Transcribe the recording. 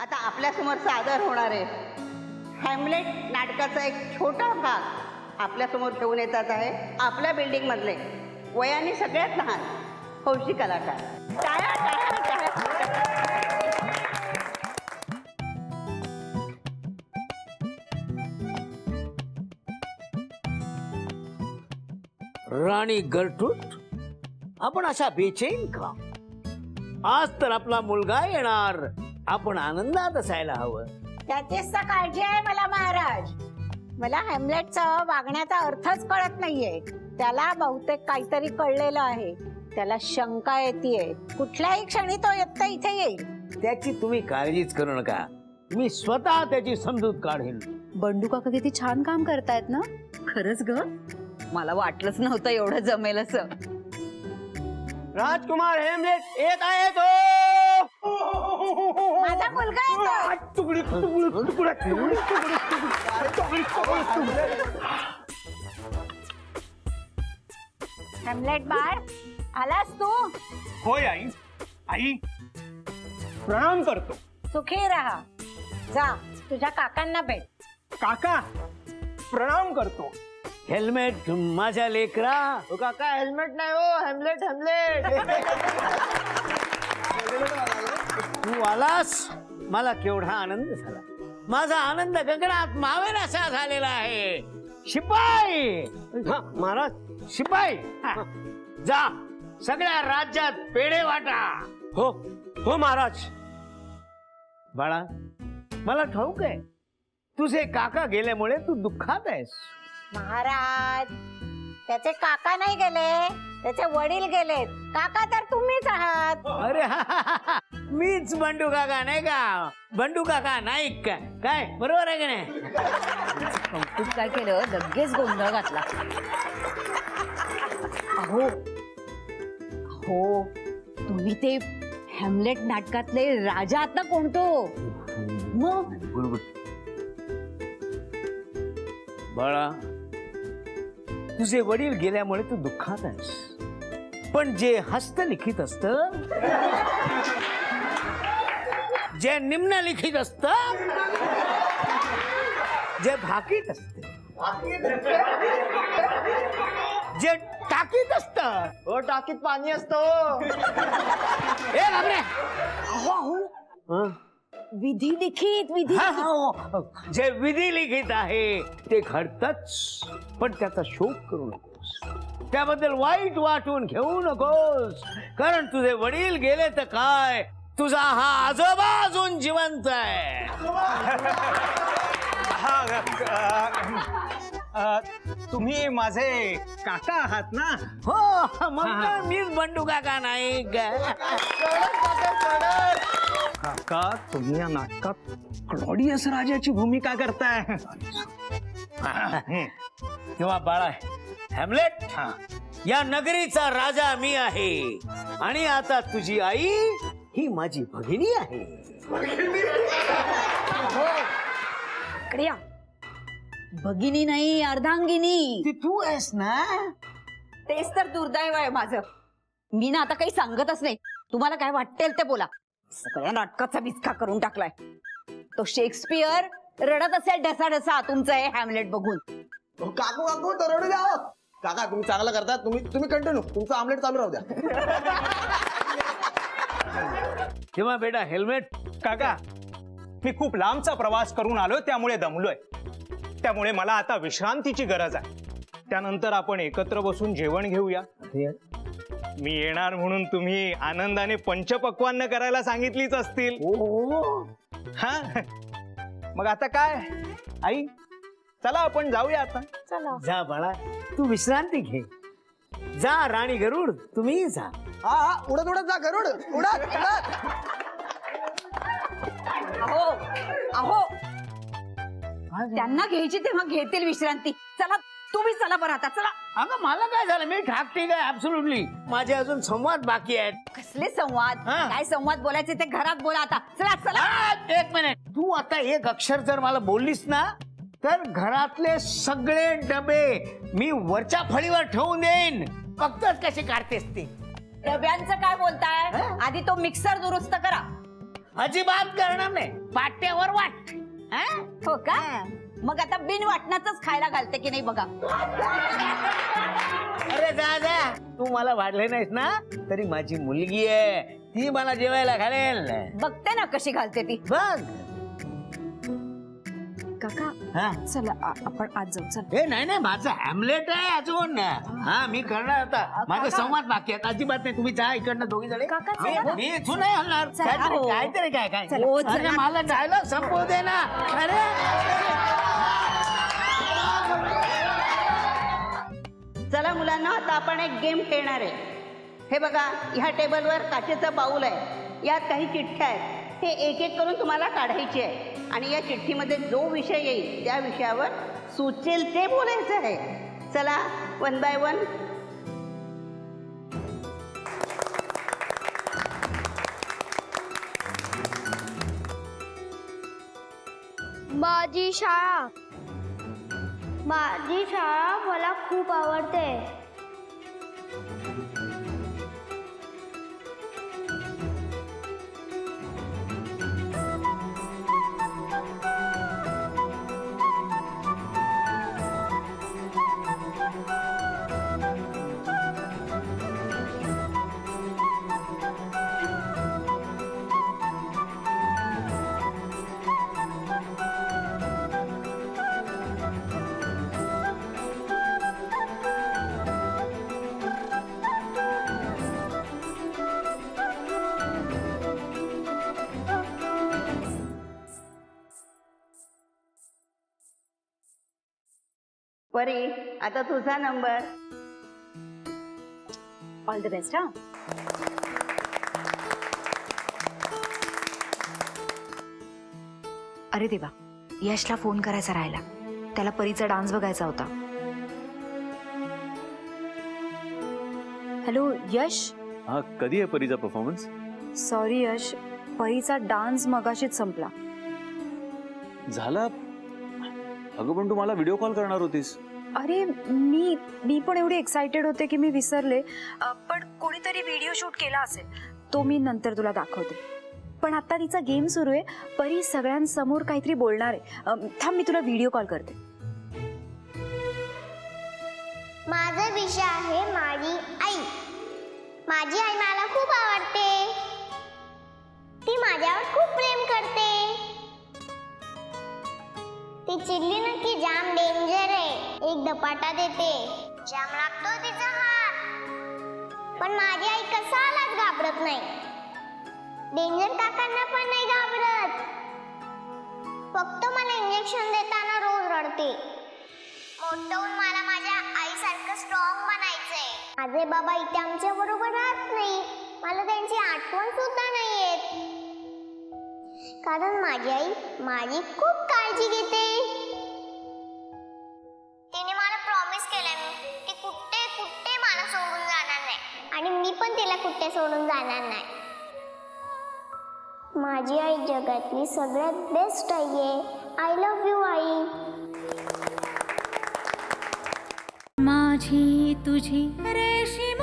आता आपल्यासमोर सादर होणार आहे हॅमलेट नाटकाचा एक छोटा भाग आपल्यासमोर ठेवून येतात आहे आपल्या बिल्डिंगमधले वयाने सगळ्यात लहान हौशी कलाकार. टाळ्या टाळ्या टाळ्या. राणी गर्टूट, आपण अशा बेचैन का? आज तर आपला मुलगा येणार, आपण आनंदात असायला हवं. त्याचीच तर काळजी आहे मला महाराज. मला हॅमलेटचा वागण्याचा अर्थच कळत नाहीये. त्याला बहुतेक काहीतरी कळलेलं आहे. त्याला शंका येतेय. कुठल्याही क्षणी तो येता इथे येईल. त्याची तुम्ही काळजीच करू नका, मी स्वतः त्याची समजूत काढेन. बंडू काका किती छान काम करतायत ना. खरंच ग, मला वाटलंच नव्हतं एवढं जमेल असं. राजकुमार हेमलेट येत आहे तो. माझा मुलगा येतो. हॅमलेट बाळ, आलास तू? होय आई. आई प्रणाम करतो. सुखी राहा. जा तुझ्या काकांना भेट. काका प्रणाम करतो. हेल्मेट माझ्या लेकरा. काका हेल्मेट नाही हो, हेमलेट हेमलेट. तू आलास, मला केवढा आनंद झाला. माझा आनंद गगनात मावेनासा झालेला आहे. शिपाई, महाराज. शिपाई, जा सगळ्या राज्यात पेढे वाटा. हो हो महाराज. बाळा, मला ठाऊक आहे तुझे काका गेल्यामुळे तू दुःखात आहेस. महाराज, त्याचे काका नाही गेले, त्याचे वडील गेलेत. काका तर तुम्हीच आहात. अरे मीच बंडू काका नाही का? बंडू काका नाईक का? काय बरोबर आहे की नाही? कौतुक काय केलं, लगेच गोंधळ घातला. अहो हो, तुम्ही ते हॅमलेट नाटकातले राजा आहात ना कोणतो? मग बरोबर. बाळा, तुझे वडील गेल्यामुळे तू दुःखात आहेस, पण जे हस्तलिखित असत, जे निम्नलिखित असत, जे भाकीत असत, जे टाकीत असत, हो टाकीत पाणी असतो. ए बापरे, विधी लिखित, विधी जे विधी लिखित आहे ते घडतच, पण त्याचा शोक करू नकोस, त्याबद्दल वाईट वाटून घेऊ नकोस, कारण तुझे वडील गेले तर काय, तुझा हा आजोबा अजून जिवंत आहे. तुम्ही माझे काका आहात ना? हो, मग काय मीच बंडू काका नाही का? काका, तुम्ही या नाटकात क्लॉडियस राजाची भूमिका करताय. तेव्हा बाळा, हॅमलेट, या नगरीचा राजा मी आहे, आणि आता तुझी आई ही माझी भगिनी आहे. इकडे या. भगिनी नाही, अर्धांगिनी. ती तू आहेस ना? तेच तर दुर्दैव आहे माझं. मी ना आता काही सांगतच नाही. तुम्हाला काय वाटेल ते बोला. सगळ्या नाटकाचा विचका करून टाकलाय. तो शेक्सपियर रडत असेल ढसाढसा तुमचं हे हॅमलेट बघून. काकू काकू तर रडू द्या. काका तुम्ही चांगलं करता. तुम्ही कंटिन्यू तुमचं आमलेट चालू राहू द्या. तेव्हा बेटा हेल्मेट. काका, मी खूप लांबचा प्रवास करून आलोय, त्यामुळे दमलोय. त्यामुळे मला आता विश्रांतीची गरज आहे. त्यानंतर आपण एकत्र बसून जेवण घेऊया. मी येणार म्हणून तुम्ही आनंदाने पंचपक्वान्न करायला सांगितलीच असतील. हा, मग आता काय आई, चला आपण जाऊया आता. चला. जा बाळा, तू विश्रांती घे. जा राणी गरुड, तुम्ही जा. हा हा, उडत उडत जा गरुड, उडत उडत. अहो अहो, त्यांना घ्यायची तेव्हा घेतील विश्रांती. चला तुम्ही चला बरं आता, चला. अगं मला काय झालं, मी ठाकठीक आहे ऍब्सोल्युटली. माझे अजून संवाद बाकी आहेत. कसले संवाद? हा. काय संवाद बोलायचे ते घरात बोला आता. चला चला. एक मिनिट, तू आता एक अक्षर जर मला बोललीस ना, तर घरातले सगळे डबे मी वरच्या फळीवर ठेवून देईन. फक्तच कसे काढतेस ते. डब्यांचं काय बोलताय? आधी तो मिक्सर दुरुस्त करा. अजिबात करणार नाही. पाट्यावर वाट. हा? हो का? मग आता बिन वाटणाच खायला घालते की नाही बघा. अरे दादा, तू मला वाढले नाहीस ना तरी माझी मुलगी आहे, ती मला जेवायला घालेल. बघते ना कशी घालते ती. बघ. काका हा? चला आपण आज जाऊ. चल. हे नाही नाही, माझं हॅमलेट आहे अजून. हा, मी करणार आता. माझा संवाद बाकी आहे. अजिबात नाही. तुम्ही जा इकडनं दोघी जण. काका, चला. मी इथून नाही हलणार. चला. काहीतरी काय काय चला. हो, चला. अरे, मला डायलॉग संपवू दे ना. अरे चला मुलांना, आता आपण एक गेम खेळणार आहे. हे बघा, ह्या टेबलवर काचेचं बाऊल आहे. यात काही चिठ्ठ्या आहेत. हे एक एक करून तुम्हाला काढायचे आहे आणि या चिठ्ठीमध्ये जो विषय येईल त्या विषयावर सुचेल ते बोलायचं आहे. चला, 1 बाय 1. माझी शाळा. माझी शाळा मला खूप आवडते. परी, आता तुझा नंबर. All the best. हा. अरे देवा, यशला फोन करायचा राहिला. त्याला परीचा डान्स बघायचा होता. हॅलो यश. हा, कधी आहे परीचा परफॉर्मन्स? सॉरी यश, परीचा डान्स मगाशीच संपला. झाला? अगं पण तू मला व्हिडिओ कॉल करणार होतीस. अरे मी पण एवढी एक्साइटेड होते की मी विसरले. पण कोणीतरी व्हिडिओ शूट केला असेल, तो मी नंतर तुला दाखवते. पण आता तिचा गेम सुरू आहे. परी सगळ्यांसमोर काहीतरी बोलणार आहे. थांब, मी तुला व्हिडिओ कॉल करते. माझा विषय आहे माझी आई. माझी आई मला खूप आवडते. ती माझ्यावर खूप प्रेम करते. ती चिडली ना की जाम डेंजर आहे. एक धपाटा देते, जाम लागतो तिचा हात. पण माझी आई कशालाच घाबरत नाही. डेंजर काकांना पण नाही घाबरत. फक्त मला इंजेक्शन देताना रोज रडते. मोठं होऊन मला माझ्या आईसारखं स्ट्रॉंग बनायचंय. माझे बाबा इथे आमच्या बरोबर राहत नाही. मला त्यांची आठवण सुद्धा नाही येत. कारण माझी आई माझी खूप काळजी घेते. तिने मला प्रॉमिस केलंय ती कुठे कुठे मला सोडून जाणार नाही आणि मी पण तिला कुठे सोडून जाणार नाही. माझी आई जगातली सगळ्यात बेस्ट आई आहे. आय लव्ह यू आई. माझी तुझी रेशीम